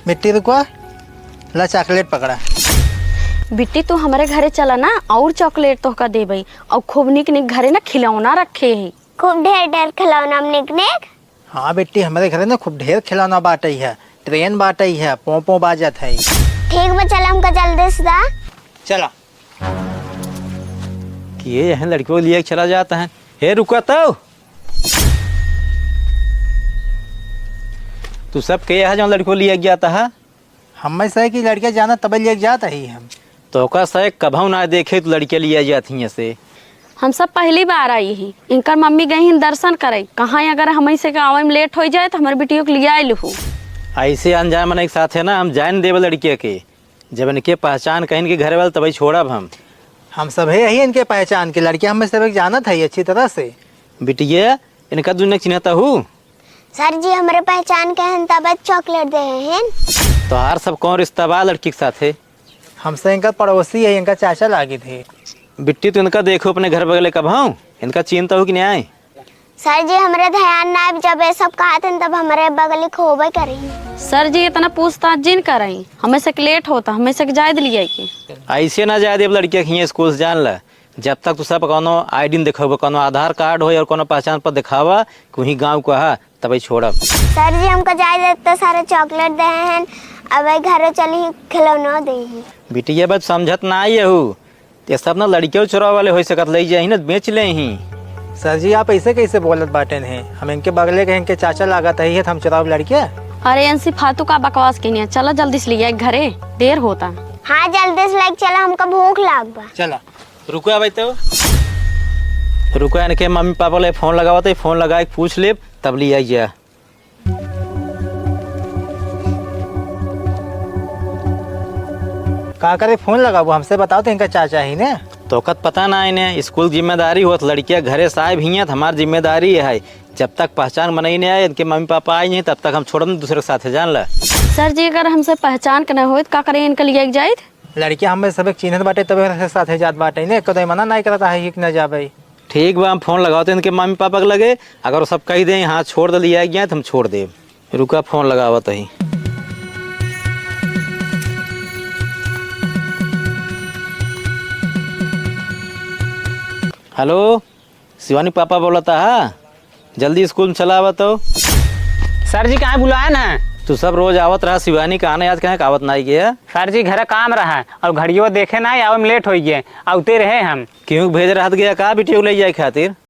मिट्टी रुको, ला चॉकलेट पकड़ा। बिट्टी तू हमारे घरे चला ना और चॉकलेट तो का दे भाई। और खूब निक निक घरे ना खिलौना रखे है, खूब ढेर ढेर खिलौना निक निक। हाँ बेटी, हमारे घरे ना खूब ढेर खिलौना बाटई है, ट्रेन बाटई है, पोंपो बाजत है। ठीक बा, चल हमका जल्दी से दा। चला कि ये यहाँ लड़कियों को लिए चला जाता है। हे रुका तो तू सब के यहाँ जो लड़कियों को लिए जाता है। हम सही की लड़कियां जाना तब ले जाता ही हम तो का सह कभू ना देखे तो लड़कियां लिए जाती हैं से। हम सब पहली बार आई ही, इनकर मम्मी गई ही दर्शन करे। कहाँ अगर हम से आवे में लेट हो जाए तो हमारे बेटियों को ले आये हूँ। ऐसे अनजान मन एक साथ है ना, हम जान देव लड़किया के जब इनके पहचान कहीं के घर वाले तभी छोड़ब हम सब है यही इनके पहचान के लड़कियां हमें सब जाना था अच्छी तरह से। बिटिया इनका दुनिया चिन्हता हूँ। सर जी हमारे पहचान के हैं तब चॉकलेट दे हैं। तो हर सब कौन रिश्ता बा लड़की के साथ है। हमसे इनका पड़ोसी है, इनका चाचा लागे थे। बिट्टी तो इनका देखो अपने घर बगले कब हूँ, इनका चिंता हो कि नहीं आए। सर जी हमारे ध्यान ना आए, जब ये सब कहा थे तब हमारे बगल खोबे करें। सर जी इतना पूछताछ जिन कराई, हमें से लेट होता, हमें से जायद लिया कि ऐसे ना जाए देव लड़किया खिए स्कूल से जान ला। जब तक तू सब कोनो आईडी दिखाबो, कोनो आधार कार्ड हो और कोनो पहचान पर दिखावा कहीं गाँव को है तभी छोड़ब। सर जी हमको जाए देते सारे चॉकलेट दे हैं, अब घर चली खिलौना दे हैं। बिटिया बात समझत ना आई हूँ, ये सब ना लड़कियों चोरा वाले हो सकत ले जाए ना बेच ले ही। सर जी आप ऐसे कैसे बोलत बाटेन हैं, हम इनके बगले के इनके चाचा लागत है, हम चुराव लड़कियां। अरे अंसी फालतू का बकवास की नहीं है, चलो जल्दी से लिया घरे, देर होता। हाँ जल्दी से लाइक चला, हमको भूख लाग बा। चला रुको भाई, तो रुको इनके मम्मी पापा ले फोन लगावा तो फोन लगा के पूछ ले तब ले आइए। का करे फोन लगाबो, हमसे बताओ तो इनका चाचा ही ने। तो कत पता ना इन्हें स्कूल जिम्मेदारी होत, लड़कियां घरे साहब ही हैं, हमारी जिम्मेदारी है। जब तक पहचान बनाई नहीं आए, इनके मम्मी पापा आए नहीं तब तक हम छोड़ दूसरे के साथ जान ला। सर जी अगर हमसे पहचान के न हो का करें, इनके लिए जाए। लड़कियां हमें सब चिन्हत बाटे तब साथ जात बाटे ने, कदे मना नहीं करता है कि न जाबे। ठीक बा, हम फोन लगाओ तो इनके मम्मी पापा के लगे, अगर वो सब कही दें हाँ छोड़ दे लिया गया तो हम छोड़ दे। रुका फोन लगावत ही। हेलो शिवानी पापा बोलता है, जल्दी स्कूल में चला आवा तो। सर जी कहाँ बुलाया ना। तू सब रोज आवत रहा, शिवानी कहा ना आज कहाँ आवत नहीं गया। सर जी घर काम रहा और घड़ियों देखे ना आवे में लेट हो गए, आते रहे हम। क्यों भेज रहा गया का बिटिया ले जाए खातिर।